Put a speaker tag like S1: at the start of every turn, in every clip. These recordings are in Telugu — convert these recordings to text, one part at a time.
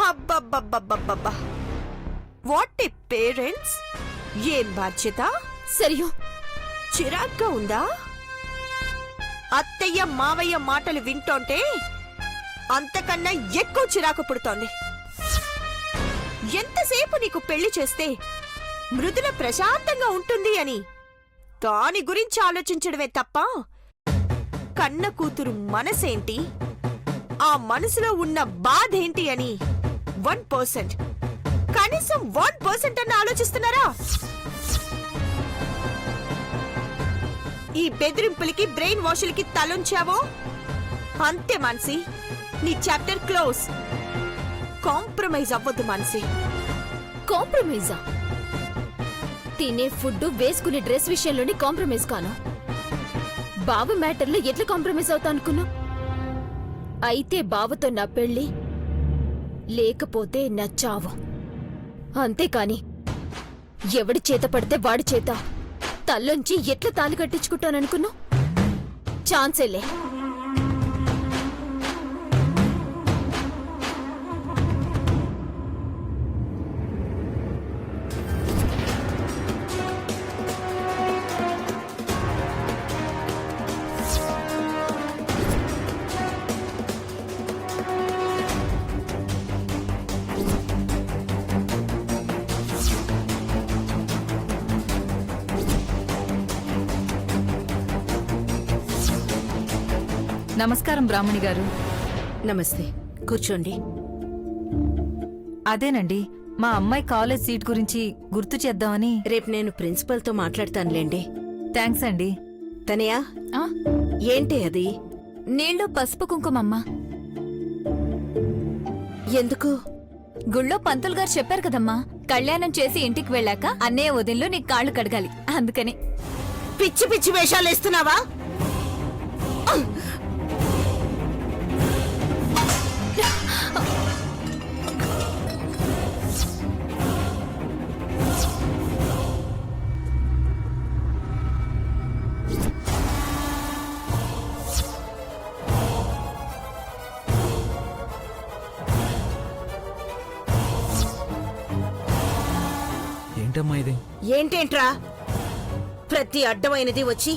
S1: అబ్బబ్బబ్బబ్బబ్బబ్బా! What a parents! ఏం బాధ్యత!
S2: సరియో
S1: చిరాగ్గా ఉందా? అత్తయ్య మావయ్య మాటలు వింటోంటే అంతకన్నా ఎక్కువ చిరాకు పుడుతోంది. ఎంతసేపు నీకు పెళ్లి చేస్తే మృదుల ప్రశాంతంగా ఉంటుంది అని దాని గురించి ఆలోచించడమే తప్ప కన్న కూతురు మనసేంటి, ఆ మనసులో ఉన్న బాధేంటి అని 1%, కనీసం 1% అన్న ఆలోచిస్తున్నారా? ఈ బెదిరింపులకి బ్రెయిన్ వాషులకి తలుంచావో అంతే మాన్సి, నీ చాప్టర్ క్లోజ్. కాంప్రమైజ్ అవ్వద్దు మాన్సి.
S2: కాంప్రమైజా? తినే ఫుడ్, వేసుకునే డ్రెస్ విషయంలోనే కాంప్రమైజ్ కాను. బావ మ్యాటర్లో ఎట్లా కాంప్రమైజ్ అవుతా అనుకున్నా? అయితే బావతో నా పెళ్లి, లేకపోతే నా చావు. అంతేకాని ఎవడి చేత పడితే వాడి చేత తల్లోంచి ఎట్లా తాలి కట్టించుకుంటాననుకున్నా? ఛాన్సేలే.
S3: నమస్కారం బ్రాహ్మణి గారు.
S1: నమస్తే, కూర్చోండి.
S3: అదేనండి, మా అమ్మాయి కాలేజ్ సీట్ గురించి గుర్తు చేద్దామని.
S1: రేపు నేను ప్రిన్సిపల్తో మాట్లాడతానులేండి.
S3: థ్యాంక్స్ అండి.
S1: తనయా, ఏంటి అది?
S2: నీళ్ళు పసుపు కుంకుమమ్మా.
S1: ఎందుకు?
S2: గుళ్ళో పంతులు గారు చెప్పారు కదమ్మా, కళ్యాణం చేసి ఇంటికి వెళ్ళాక అన్నయ్య వదిన్లో నీ కాళ్ళు కడగాలి, అందుకని.
S1: పిచ్చి పిచ్చి వేషాలు వేస్తున్నావా?
S4: ఏంటమ్మా ఇది?
S1: ఏంటేంట్రా ప్రతి అడ్డమైనది వచ్చి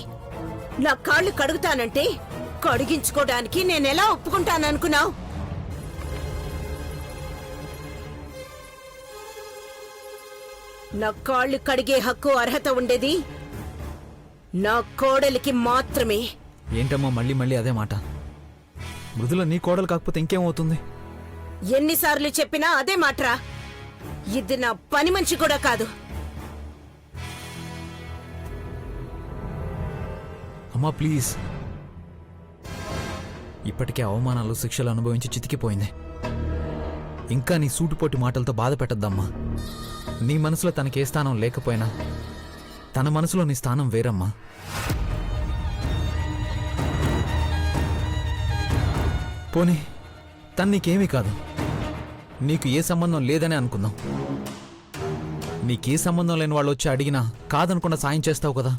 S1: నా కాళ్ళు కడుగుతానంటే కడిగించుకోవడానికి నేనెలా ఒప్పుకుంటాననుకున్నావు? నా కాళ్ళు కడిగే హక్కు అర్హత ఉండేది నా కోడలికి మాత్రమే.
S4: ఏంటమ్మా మళ్ళీ మళ్ళీ అదే మాట? మృదుల నీ కోడలు కాకపోతే ఇంకేమవుతుంది?
S1: ఎన్నిసార్లు చెప్పినా అదే మాట్రా. ఇది నా పని మనిషి కూడా కాదు.
S4: అమ్మా ప్లీజ్. ఇప్పటికే అవమానాలు, శిక్షలు అనుభవించి చితికిపోయింది. ఇంకా నీ సూటుపోటి మాటలతో బాధ పెట్టద్దమ్మా. నీ మనసులో తనకే స్థానం లేకపోయినా తన మనసులో నీ స్థానం వేరమ్మా. పోనీ తను నీకేమీ కాదు, నీకు ఏ సంబంధం లేదని అనుకుందాం. నీకే సంబంధం లేని వాళ్ళు వచ్చి అడిగినా కాదనుకున్న సాయం చేస్తావు కదా.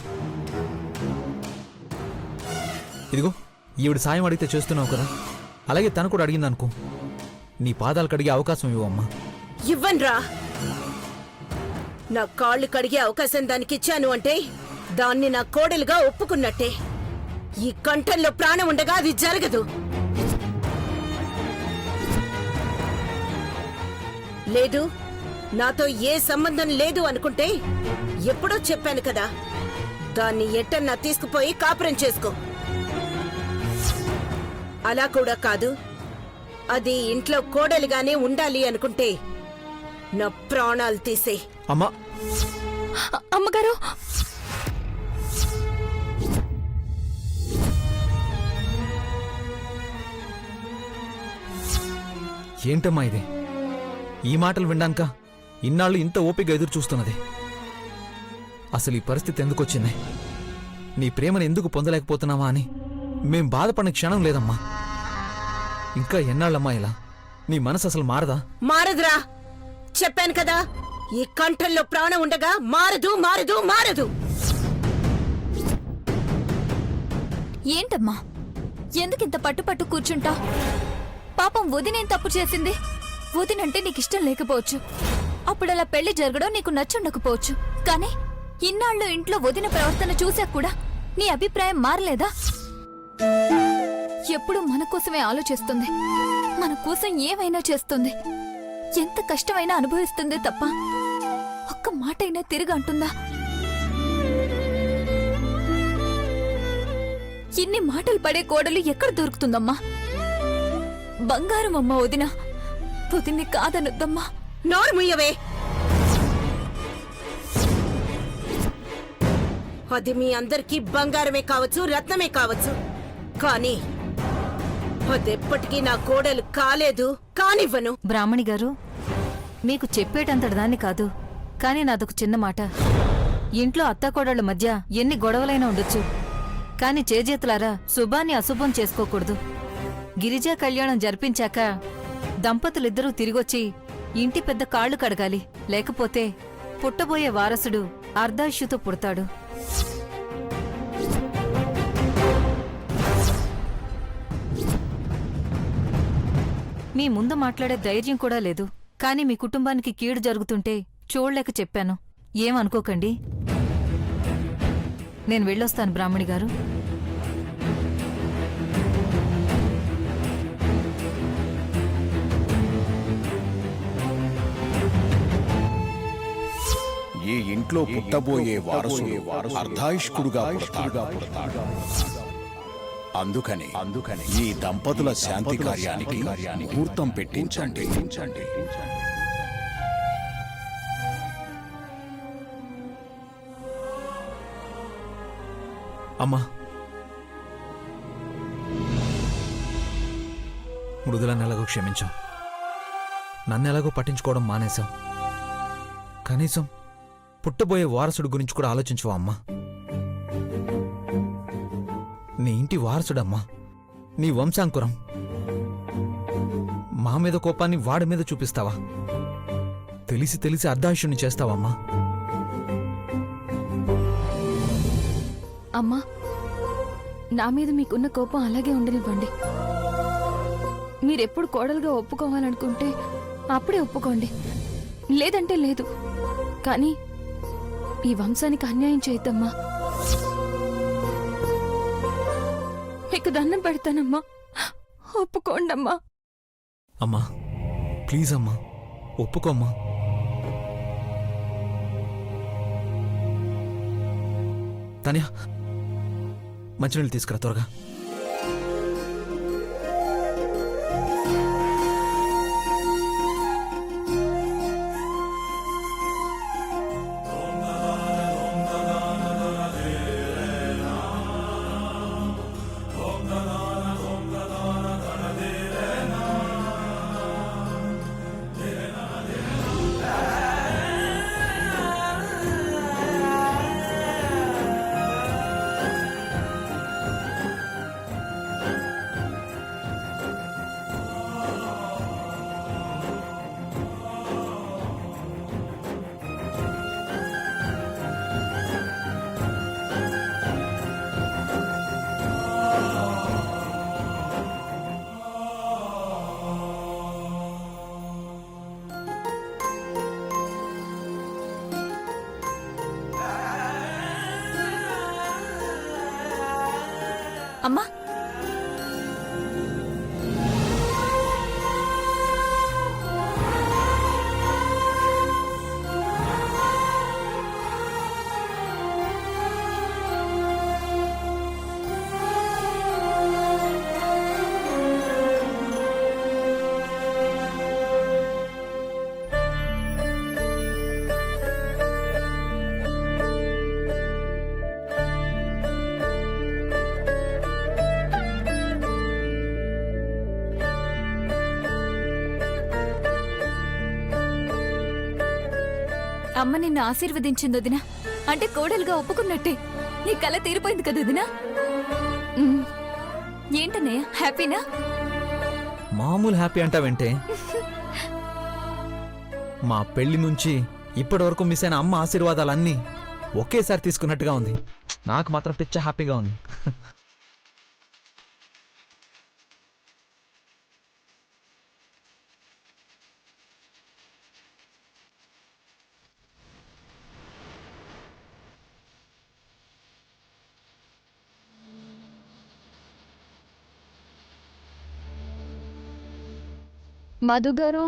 S4: ఇదిగో ఈవిడ సాయం అడిగితే చేస్తున్నావు కదా, అలాగే తను కూడా అడిగిందనుకో, నీ పాదాలు కడిగే అవకాశం ఇవ్వమ్మా.
S1: ఇవ్వన్రా. నా కాళ్ళు కడిగే అవకాశం దానికిచ్చాను అంటే దాన్ని నా కోడలుగా ఒప్పుకున్నట్టే. ఈ కంఠంలో ప్రాణం ఉండగా అది జరగదు. లేదు, నాతో ఏ సంబంధం లేదు అనుకుంటే ఎప్పుడో చెప్పాను కదా, దాన్ని ఎట్టన్నా తీసుకుపోయి కాపురం చేసుకో. అలా కూడా కాదు, అది ఇంట్లో కోడలిగానే ఉండాలి అనుకుంటే నా ప్రాణాలు తీసే.
S4: అమ్మా,
S2: అమ్మగారు.
S4: ఏంటమ్మా ఇది? ఈ మాటలు వినడానిక ఇన్నాళ్ళు ఇంత ఓపిక ఎదురు చూస్తున్నది? అసలు ఈ పరిస్థితి ఎందుకు వచ్చింది? నీ ప్రేమను ఎందుకు పొందలేకపోతున్నావా అని మేం బాధపడిన క్షణం లేదమ్మా. ఇంకా ఎన్నాళ్ళమ్మా ఇలా? నీ మనసు అసలు మారదా?
S1: మారదురా, చెప్పాను కదా, ఈ కంఠంలో ప్రాణం ఉండగా మారదు మారదు మారదు.
S2: ఏంటమ్మా, ఎందుకింత పట్టుపట్టు కూర్చుంటా? పాపం వదినేం తప్పు చేసింది? వదినంటే నీకిష్టం లేకపోవచ్చు, అప్పుడు అలా పెళ్లి జరగడం నీకు నచ్చుండకపోవచ్చు. కానీ ఇన్నాళ్ళు ఇంట్లో వదిన ప్రవర్తన చూశాక కూడా నీ అభిప్రాయం మారలేదా? ఎప్పుడు మన కోసమే ఆలోచిస్తుంది, మన కోసం ఏమైనా చేస్తుంది, ఎంత కష్టమైనా అనుభవిస్తుంది తప్ప ఒక్క మాటైనా తిరిగి అంటుందా? ఇన్ని మాటలు పడే కోడలు ఎక్కడ దొరుకుతుందమ్మా? బంగారం అమ్మ వదిన, వదిన్ని కాదనొద్దమ్మా.
S1: నోరు ముయ్యవే. అది మీ అందరికీ బంగారమే కావచ్చు, రత్నమే కావచ్చు, కానీ అదెప్పటికీ నా కోడలు కాలేదు, కానివ్వను.
S3: బ్రాహ్మణి గారు, మీకు చెప్పేటంతటి దాన్ని కాదు, కానీ నాదొక చిన్న మాట. ఇంట్లో అత్తాకోడళ్ల మధ్య ఎన్ని గొడవలైనా ఉండొచ్చు, కాని చేజేతులారా శుభాన్ని అశుభం చేసుకోకూడదు. గిరిజా కళ్యాణం జరిపించాక దంపతులిద్దరూ తిరిగొచ్చి ఇంటి పెద్ద కాళ్లు కడగాలి, లేకపోతే పుట్టబోయే వారసుడు అర్ధాయుష్యుతో పుడతాడు. మీ ముందు మాట్లాడే ధైర్యం కూడా లేదు, కాని మీ కుటుంబానికి కీడు జరుగుతుంటే చూడలేక చెప్పాను. ఏమనుకోకండి. నేను వెళ్ళొస్తాను బ్రాహ్మణి గారు.
S5: ఈ ఇంట్లో పుట్టబోయే వారసుడు అర్ధాయుష్కుడుగా పుడతాడు. అందుకని ఈ దంపతుల శాంతి కార్యానికి ముహూర్తం పెట్టించండి.
S4: అమ్మా, మృదులను ఎలాగో క్షమించాం, నన్ను ఎలాగో పట్టించుకోవడం మానేశాం. కనీసం పుట్టబోయే వారసుడు గురించి కూడా ఆలోచించవా అమ్మా? నీ ఇంటి వారసుడమ్మా, నీ వంశాంకురం. మా మీద కోపాన్ని వాడి మీద చూపిస్తావా? తెలిసి తెలిసి అర్ధాయుష్యుణ్ణి చేస్తావమ్మా?
S6: అమ్మా, నా మీద మీకున్న కోపం అలాగే ఉండనివ్వండి. మీరెప్పుడు కోడలుగా ఒప్పుకోవాలనుకుంటే అప్పుడే ఒప్పుకోండి, లేదంటే లేదు. కానీ ఈ వంశానికి అన్యాయం చేయద్దమ్మా. మీకు దండం పెడతానమ్మా, ఒప్పుకోండమ్మా.
S4: అమ్మా ప్లీజ్ అమ్మా, ఒప్పుకోమ్మా. తనియా, మంచినీళ్ళు తీసుకురా త్వరగా.
S2: అమ్మా, అమ్మ నిన్ను ఆశీర్వదించింది వదినా. అంటే కోడలుగా ఒప్పుకున్నట్టే. నీ కల తీరిపోయింది కదా వదినా? ఏంటన్నయ్య, హ్యాపీనా?
S4: మామూలు హ్యాపీ అంటావంటే? మా పెళ్లి నుంచి ఇప్పటి వరకు మిస్ అయిన అమ్మ ఆశీర్వాదాలన్నీ ఒకేసారి తీసుకున్నట్టుగా ఉంది. నాకు మాత్రం పిచ్చ హ్యాపీగా ఉంది.
S6: మధు గారు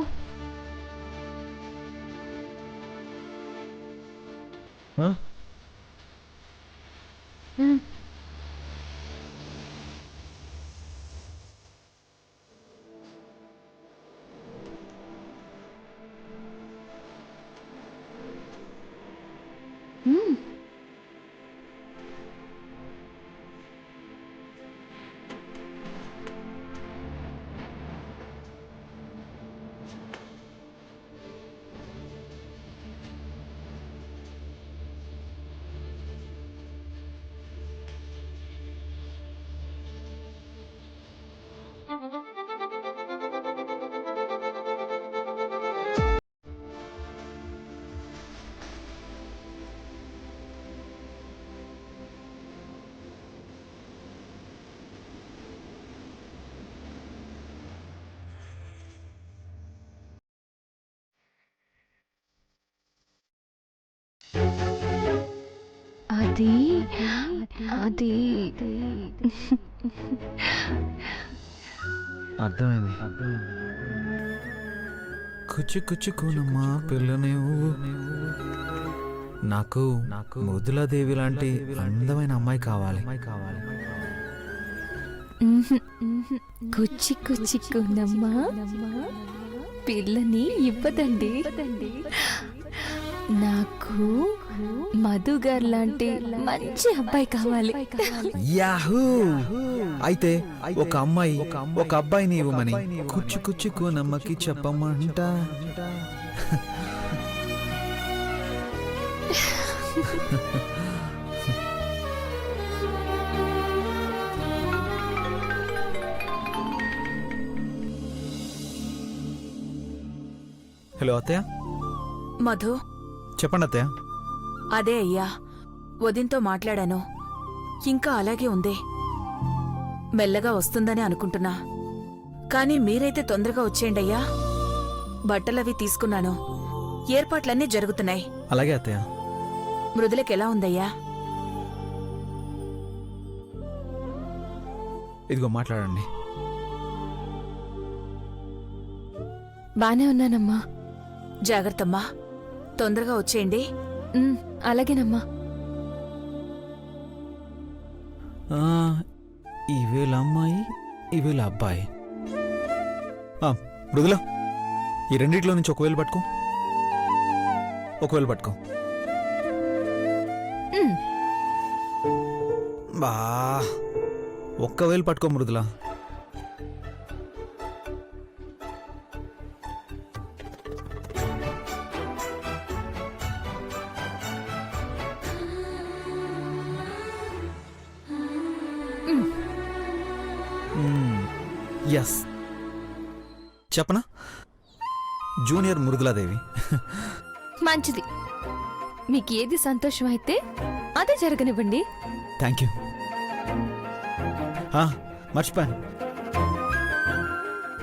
S6: అది అది
S4: అర్థమైంది. కుచ్చి కుచ్చి కూనమ్మా పిల్లనేవు. నాకు మృదులాదేవి లాంటి అందమైన అమ్మాయి కావాలి.
S6: కుచ్చి కుచ్చి కూనమ్మా పిల్లని ఇవ్వదండి. నాకు మధు గారు లాంటి మంచి అబ్బాయి కావాలి.
S4: యాహూ! అయితే ఒక అమ్మాయి ఒక అబ్బాయిని ఇవ్వమని కుచ్చి కుచ్చి కూనమ్మకి చెప్పమంట. హలో అత్తయ్య.
S7: మధు,
S4: చెప్పండి అత్తయ్య.
S7: అదే అయ్యా, వదిన్తో మాట్లాడాను. ఇంకా అలాగే ఉంది. మెల్లగా వస్తుందని అనుకుంటున్నా. కానీ మీరైతే తొందరగా వచ్చేయండి అయ్యా. బట్టలవి తీసుకున్నాను. ఏర్పాట్లన్నీ జరుగుతున్నాయి.
S4: అలాగే అత్తయ్య.
S7: మృదులకెలా ఉందయ్యా?
S4: ఇదిగో మాట్లాడండి.
S6: బానే ఉన్నానమ్మా.
S7: జాగ్రత్తమ్మా, తొందరగా వచ్చేయండి.
S6: అలాగేనమ్మా.
S4: ఈవేళ అమ్మాయి ఈవేళ అబ్బాయి. మృదుల, ఈ రెండిట్లో నుంచి ఒకవేళ పట్టుకో. ఒకవేళ పట్టుకో. బా, ఒక్కవేళ పట్టుకో మృదుల. ఎస్, చెప్పనా? జూనియర్ మృదులాదేవి.
S6: మంచిది. మీకు ఏది సంతోషం అయితే అదే జరగనివ్వండి.
S4: Thank you. మర్చిపోయాను.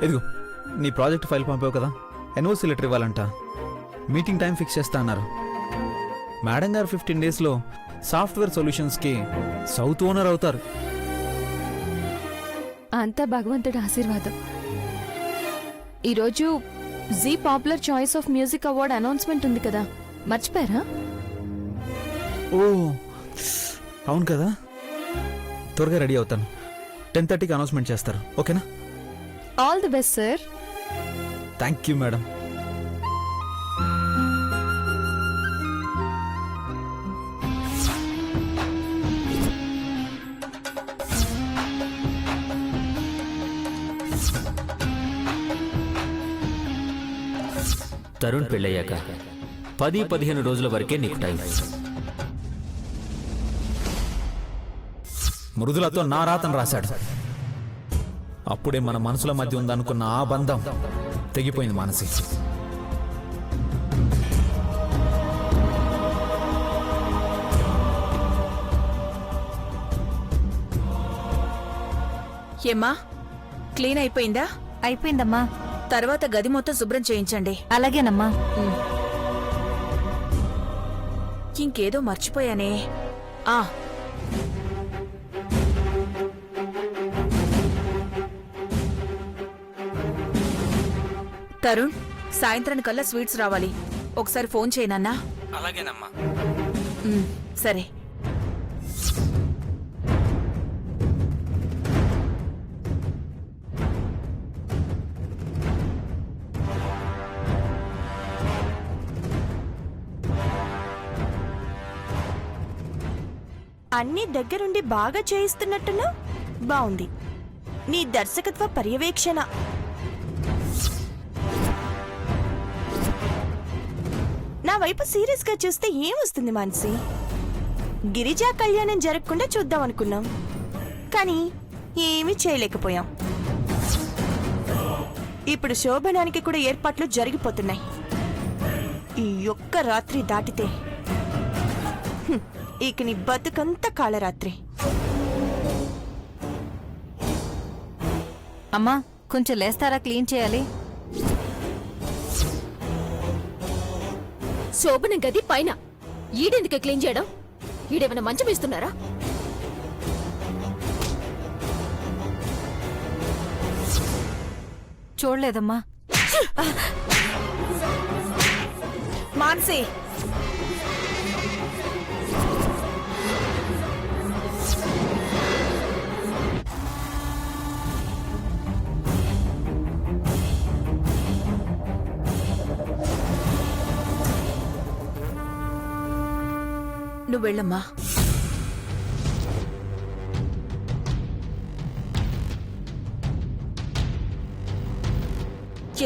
S4: ఇదిగో నీ ప్రాజెక్ట్ ఫైల్ పంపావు కదా, ఎన్ఓసి లెటర్ ఇవ్వాలంట. మీటింగ్ టైం ఫిక్స్ చేస్తా అన్నారు. మేడం గారు 15 డేస్లో సాఫ్ట్వేర్ సొల్యూషన్స్కి సౌత్ ఓనర్ అవుతారు.
S6: అంతా భగవంతుడి ఆశీర్వాదం. ఈరోజు Zee popular choice of music award announcement ఉంది కదా, మర్చిపోయారా?
S4: ఓ అవును కదా. త్వరగా రెడీ అవుతాను. 10:30కి అనౌన్స్మెంట్ చేస్తారు. ఓకేనా?
S6: All the best sir.
S4: Thank you madam.
S8: Tarun పెళ్ళయ్యాక 10-15 రోజుల వరకే నీకు టైం.
S4: మృదులతో నా రాతను రాశాడు. అప్పుడే మన మనసుల మధ్య ఉందనుకున్న ఆ బంధం తెగిపోయింది. మానసి,
S7: ఏమ్మా, క్లీన్ అయిపోయిందా?
S3: అయిపోయిందమ్మా.
S7: తర్వాత గది మొత్తం శుభ్రం చేయించండి.
S3: అలాగేనమ్మా.
S7: ఇంకేదో మర్చిపోయానే. ఆ తరుణ్, సాయంత్రానికల్లా స్వీట్స్ రావాలి. ఒకసారి ఫోన్ చేయనన్నా.
S4: అలాగేనమ్మా.
S7: సరే.
S9: అన్నీ దగ్గరుండి బాగా చేయిస్తున్నట్టున్నా బావుంది నీ దర్శకత్వ పర్యవేక్షణ. నా వైపు సీరియస్ గా చూస్తే ఏమొస్తుంది మానసి? గిరిజా కళ్యాణం జరగకుండా చూద్దాం అనుకున్నాం, కానీ ఏమీ చేయలేకపోయాం. ఇప్పుడు శోభనానికి కూడా ఏర్పాట్లు జరిగిపోతున్నాయి. ఈ ఒక్క రాత్రి దాటితే ఇక నీ బతుకంత కాళరాత్రి.
S3: అమ్మా కొంచెం లేస్తారా, క్లీన్ చేయాలి.
S2: శోభనం గది పైన ఈడెందుకు క్లీన్ చేయడం? ఈడేమైనా మంచం ఇస్తున్నారా?
S3: చూడలేదమ్మా.
S7: మాన్సి, నువ్వు వెళ్ళమ్మా.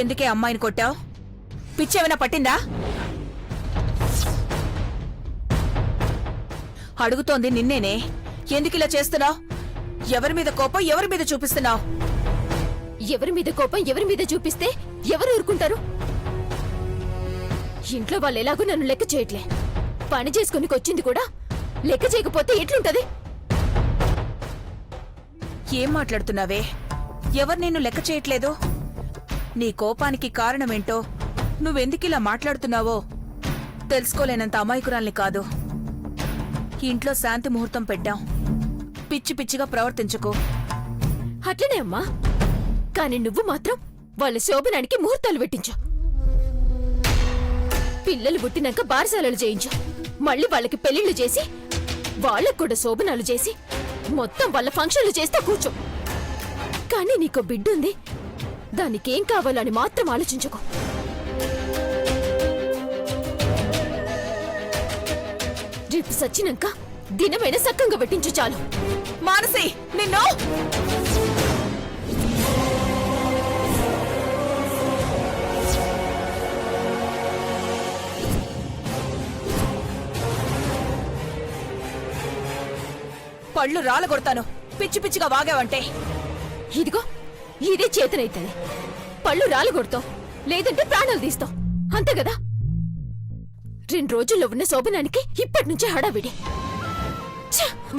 S7: ఎందుకే అమ్మాయిని కొట్టావు? పిచ్చేమైనా పట్టిందా? అడుగుతోంది నిన్నేనే. ఎందుకు ఇలా చేస్తున్నావు? ఎవరి మీద కోపం ఎవరి మీద చూపిస్తున్నావు?
S2: ఎవరి మీద కోపం ఎవరి మీద చూపిస్తే ఎవరు ఊరుకుంటారు? ఇంట్లో వాళ్ళు ఎలాగో నన్ను లెక్క చేయట్లే. పని చేసుకుని వచ్చింది కూడా లెక్క చేయకపోతే ఎట్లుంటది?
S7: ఏం మాట్లాడుతున్నావే? ఎవరు నిన్ను లెక్క చేయట్లేదు? నీ కోపానికి కారణమేంటో, నువ్వెందుకిలా మాట్లాడుతున్నావో తెలుసుకోలేనంత అమాయకురాల్ని కాదు. ఇంట్లో శాంతి ముహూర్తం పెట్టాం. పిచ్చి పిచ్చిగా ప్రవర్తించుకో.
S2: అట్లనే అమ్మా, కానీ నువ్వు మాత్రం వాళ్ళ శోభనానికి ముహూర్తాలు పెట్టించు. పిల్లలు పుట్టినాక బారసాలలు చేయించు. మళ్ళీ వాళ్ళకి పెళ్లిళ్లు చేసి వాళ్ళకు కూడా శోభనాలు చేసి మొత్తం వాళ్ళ ఫంక్షన్లు చేస్తా కూర్చో. కానీ నీకో బిడ్డుంది, దానికేం కావాలని మాత్రం ఆలోచించుకో. రేపు సచ్చినాక దినమైన సక్కంగా పెట్టించు చాలు.
S7: మానసి, నిన్ను పళ్ళు రాలగొడతాను పిచ్చి పిచ్చిగా వాగావంటే.
S2: ఇదిగో ఇదే చేతనైతది. పళ్ళు రాలగొడతావు, లేదంటే ప్రాణాలు తీస్తావు, అంతే కదా? 2 రోజుల్లో ఉన్న శోభనానికి ఇప్పటి నుంచే హడావిడి.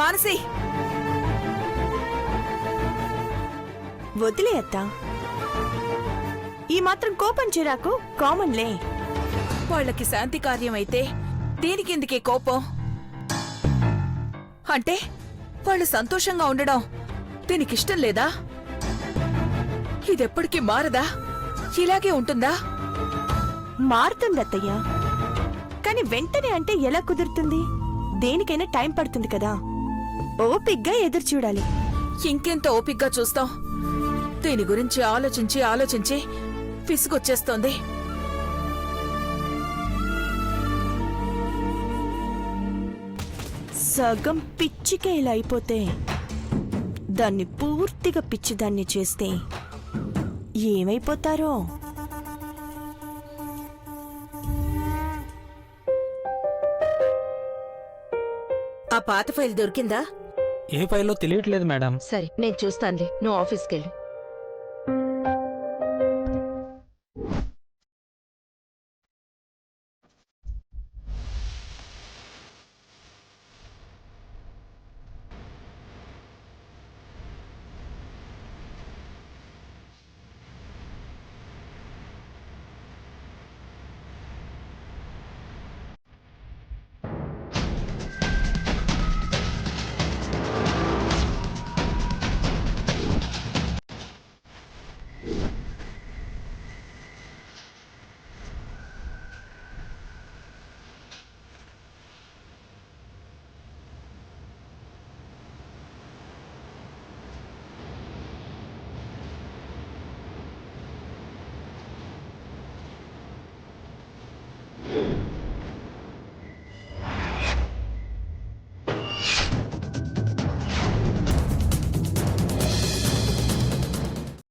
S7: మానసి,
S9: వదిలే అత్తా, ఈ మాత్రం కోపం చిరాకు కామన్లే.
S7: వాళ్ళకి శాంతి కార్యం అయితే దీనికెందుకే కోపం? అంటే వాళ్ళు సంతోషంగా ఉండడం దీనికిష్టం లేదా? ఇదెప్పటికీ మారదా? ఇలాగే ఉంటుందా?
S9: మారుతుంది అత్తయ్య, కానీ వెంటనే అంటే ఎలా కుదురుతుంది? దేనికైనా టైం పడుతుంది కదా. ఓపిగ్గా ఎదురు చూడాలి.
S7: ఇంకెంత ఓపిగ్గా చూస్తాం? దీని గురించి ఆలోచించి ఆలోచించి విసుగొచ్చేస్తోంది.
S9: సగం పిచ్చికే ఇలా అయిపోతే దాన్ని పూర్తిగా పిచ్చిదాన్ని చేస్తే ఏమైపోతారో.
S1: ఆ పాత ఫైల్ దొరికిందా?
S10: ఏ ఫైల్లో తెలియట్లేదు మేడం.
S1: సరే నేను చూస్తానులే, నువ్వు ఆఫీస్కి వెళ్ళు.